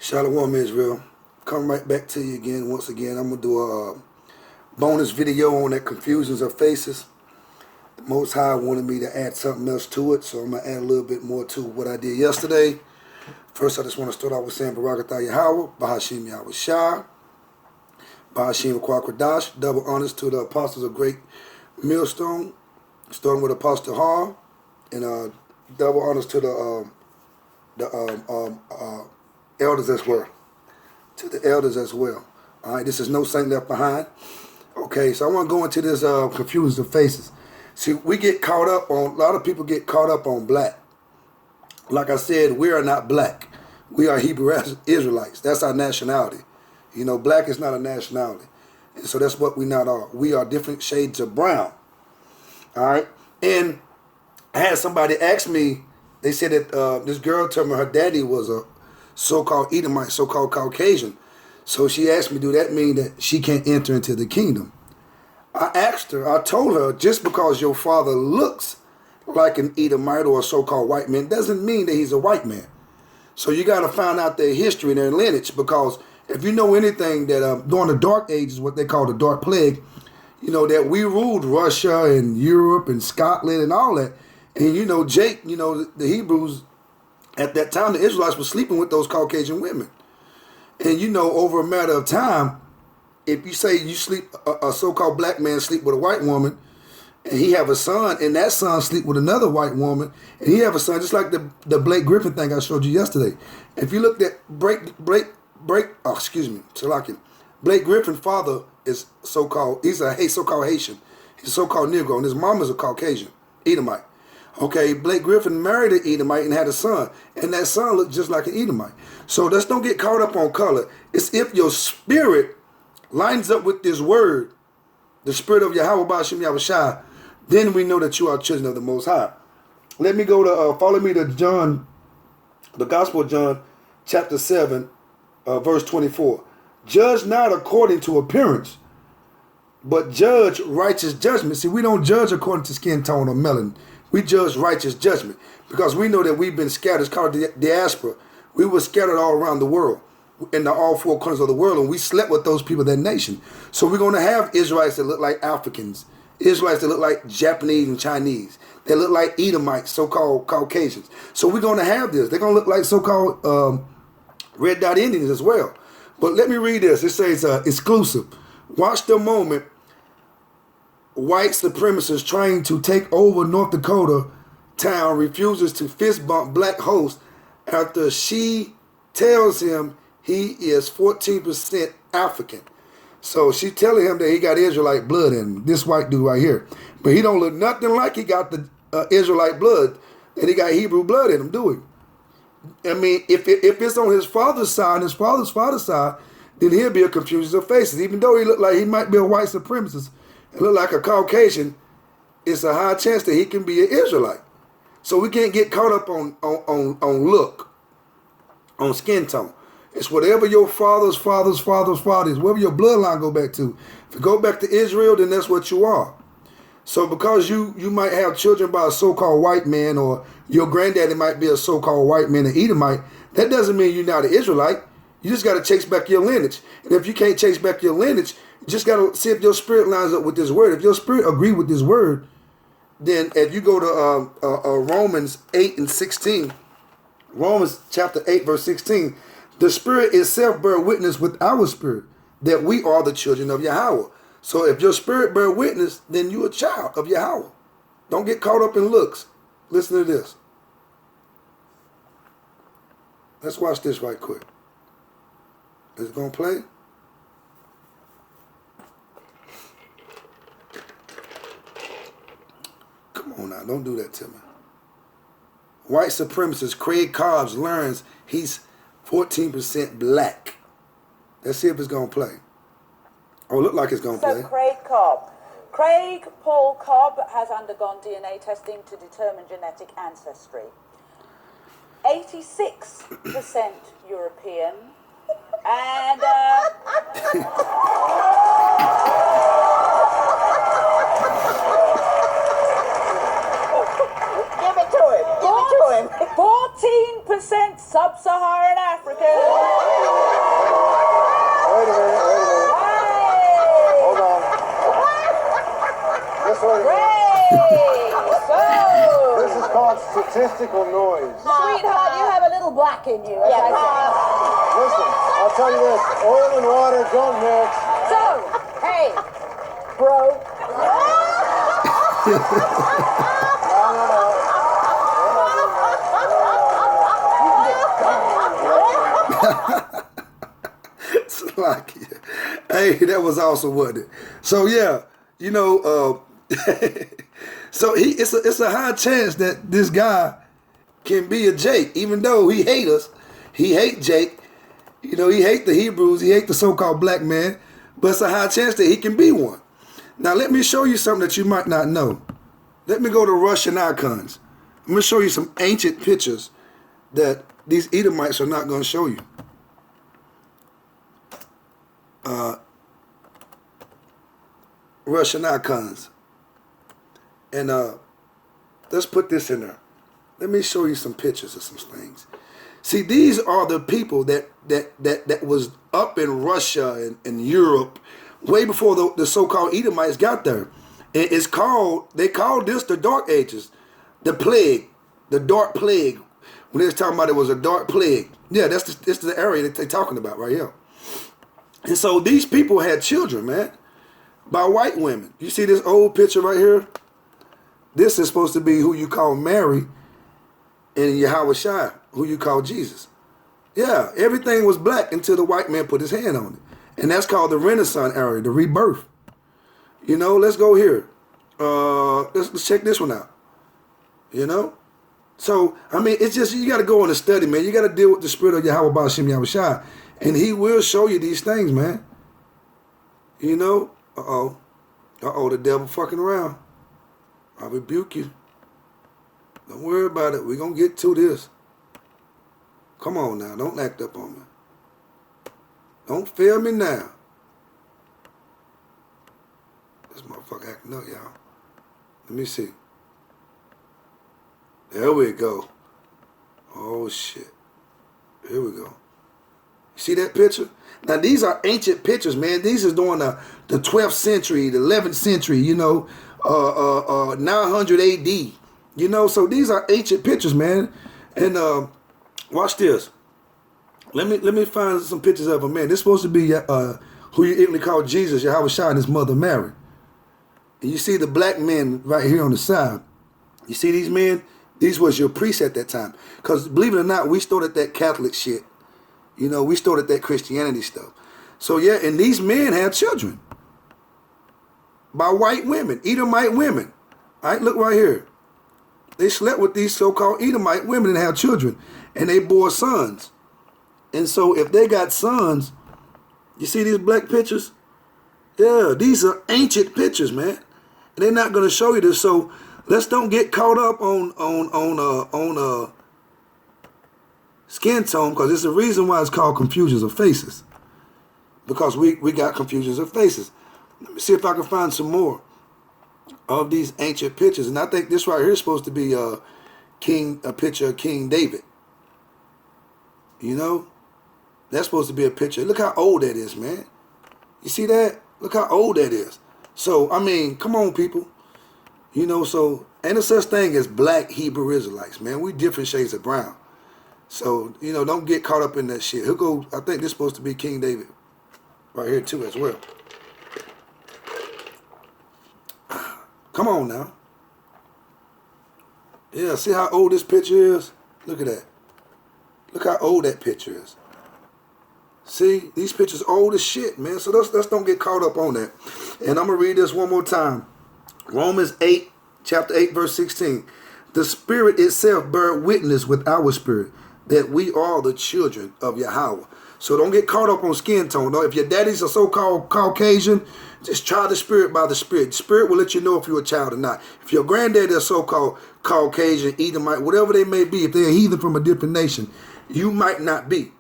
Shalom Israel. Come right back to you again. Once again, I'm going to do a bonus video on that confusions of faces. The Most High wanted me to add something else to it, so I'm going to add a little bit more to what I did yesterday. First, I just want to start out with saying Barakatah Yahweh, Bahashim Yahweh Shah, Bahashim Kwakwadash, double honors to the apostles of Great Millstone, starting with Apostle Har, and double honors to the elders as well. To the elders as well. All right, this is no saint left behind. Okay, so I want to go into this confusion of faces. See, we get caught up on, a lot of people get caught up on black. Like I said, we are not black. We are Hebrew Israelites. That's our nationality. You know, black is not a nationality. And so that's what we not are. We are different shades of brown. All right. And I had somebody ask me, they said that this girl told me her daddy was a so-called Edomite, so-called Caucasian. So she asked me, do that mean that she can't enter into the kingdom? I asked her, I told her, just because your father looks like an Edomite or a so-called white man doesn't mean that he's a white man. So you got to find out their history and their lineage, because if you know anything that during the Dark Ages, what they call the Dark Plague, you know that we ruled Russia and Europe and Scotland and all that. And you know, Jake, you know, the Hebrews, at that time, the Israelites were sleeping with those Caucasian women. And you know, over a matter of time, if you say you sleep, a so-called black man sleep with a white woman, and he have a son, and that son sleep with another white woman, and he have a son, just like the Blake Griffin thing I showed you yesterday. If you looked at Blake Griffin's father is so-called, he's a so-called Haitian. He's a so-called Negro, and his mom is a Caucasian, Edomite. Okay, Blake Griffin married an Edomite and had a son, and that son looked just like an Edomite. So let's don't get caught up on color. It's if your spirit lines up with this word, the spirit of Yahweh Ba'ashim Yahweh Shai, then we know that you are children of the Most High. Let me go to, follow me to John, the Gospel of John, chapter 7, verse 24. Judge not according to appearance, but judge righteous judgment. See, we don't judge according to skin tone or melanin. We judge righteous judgment because we know that we've been scattered. It's called diaspora. We were scattered all around the world, in all four corners of the world, and we slept with those people, that nation. So we're going to have Israelites that look like Africans, Israelites that look like Japanese and Chinese, that look like Edomites, so-called Caucasians. So we're going to have this. They're going to look like so-called red dot Indians as well. But let me read this. It says exclusive. Watch the moment. White supremacists trying to take over North Dakota town refuses to fist bump black host after she tells him he is 14% African. So she telling him that he got Israelite blood in him, this white dude right here. But he don't look nothing like he got the Israelite blood, and he got Hebrew blood in him, do he? I mean, if it's on his father's side, his father's side, then he'll be a confusion of faces. Even though he look like he might be a white supremacist and look like a Caucasian, it's a high chance that he can be an Israelite. So we can't get caught up on look, on skin tone. It's whatever your father's father is, wherever your bloodline go back to. If you go back to Israel, then that's what you are. So because you might have children by a so-called white man, or your granddaddy might be a so-called white man, an Edomite, that doesn't mean you're not an Israelite. You just got to chase back your lineage. And if you can't chase back your lineage, you just got to see if your spirit lines up with this word. If your spirit agree with this word, then if you go to Romans 8 and 16, Romans chapter 8, verse 16, the spirit itself bear witness with our spirit that we are the children of Yahweh. So if your spirit bear witness, then you're a child of Yahweh. Don't get caught up in looks. Listen to this. Let's watch this right quick. Is it going to play? Come on now, don't do that to me. White supremacist Craig Cobbs learns he's 14% black. Let's see if it's going to play. Oh, it look like it's going to play. So Craig Cobb. Craig Paul Cobb has undergone DNA testing to determine genetic ancestry. 86% European and Give it to him. 14% Sub-Saharan African. statistical noise. Sweetheart, you have a little black in you, as I say. Listen, I'll tell you this. Oil and water don't mix. So, hey, bro. Slovakia. Hey, that was awesome, wasn't it? So yeah, you know, so it's a high chance that this guy can be a Jake, even though he hate us. He hate Jake. You know, he hate the Hebrews. He hate the so-called black man. But it's a high chance that he can be one. Now let me show you something that you might not know. Let me go to Russian icons. I'm going to show you some ancient pictures that these Edomites are not going to show you. Russian icons. And let's put this in there. Let me show you some pictures of some things. See, these are the people that was up in Russia and Europe way before the so-called Edomites got there. They called this the Dark Ages, the plague, the dark plague. When they was talking about it was a dark plague. Yeah, this is the area that they're talking about right here. And so these people had children, man, by white women. You see this old picture right here? This is supposed to be who you call Mary and Yahweh Shai, who you call Jesus. Yeah, everything was black until the white man put his hand on it. And that's called the Renaissance era, the rebirth. You know, let's go here. Let's check this one out. You know? So, I mean, it's just, you got to go on and study, man. You got to deal with the spirit of Yahweh Ba'ashem Yahweh Shai. And he will show you these things, man. You know? Uh-oh, the devil fucking around. I rebuke you. Don't worry about it. We're going to get to this. Come on now. Don't act up on me. Don't fail me now. This motherfucker acting up, y'all. Let me see. There we go. Oh, shit. Here we go. See that picture? Now, these are ancient pictures, man. These is during the 12th century, the 11th century, you know, 900 AD. You know, so these are ancient pictures, man. And watch this. Let me find some pictures of them, man. This is supposed to be who you Italy called Jesus, Yahweh Shai, and his mother Mary. And you see the black men right here on the side. You see these men? These was your priests at that time. Because believe it or not, we started that Catholic shit. You know, we started that Christianity stuff. So yeah, and these men had children by white women, Edomite women. All right, look right here. They slept with these so-called Edomite women and had children, and they bore sons. And so if they got sons, you see these black pictures? Yeah, these are ancient pictures, man. And they're not going to show you this. So let's don't get caught up on skin tone, because there's a reason why it's called confusions of faces. Because we got confusions of faces. Let me see if I can find some more of these ancient pictures. And I think this right here is supposed to be a picture of King David. You know? That's supposed to be a picture. Look how old that is, man. You see that? Look how old that is. So, I mean, come on, people. You know, so ain't no such thing as black Hebrew Israelites, man. We different shades of brown. So, you know, don't get caught up in that shit. He'll go, I think this is supposed to be King David right here too as well. Come on now. Yeah, see how old this picture is? Look at that. Look how old that picture is. See, these pictures old as shit, man. So let's don't get caught up on that. And I'm going to read this one more time. Romans 8, chapter 8, verse 16. The Spirit itself bear witness with our spirit that we are the children of Yahweh. So don't get caught up on skin tone. No, if your daddy's a so-called Caucasian, just try the Spirit by the Spirit. The Spirit will let you know if you're a child or not. If your granddaddy is so-called Caucasian, Edomite, whatever they may be, if they're a heathen from a different nation, you might not be.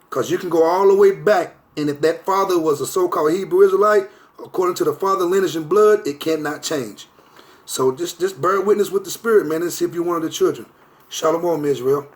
Because you can go all the way back, and if that father was a so-called Hebrew Israelite, according to the father lineage and blood, it cannot change. So just bear witness with the Spirit, man, and see if you're one of the children. Shalom, Israel.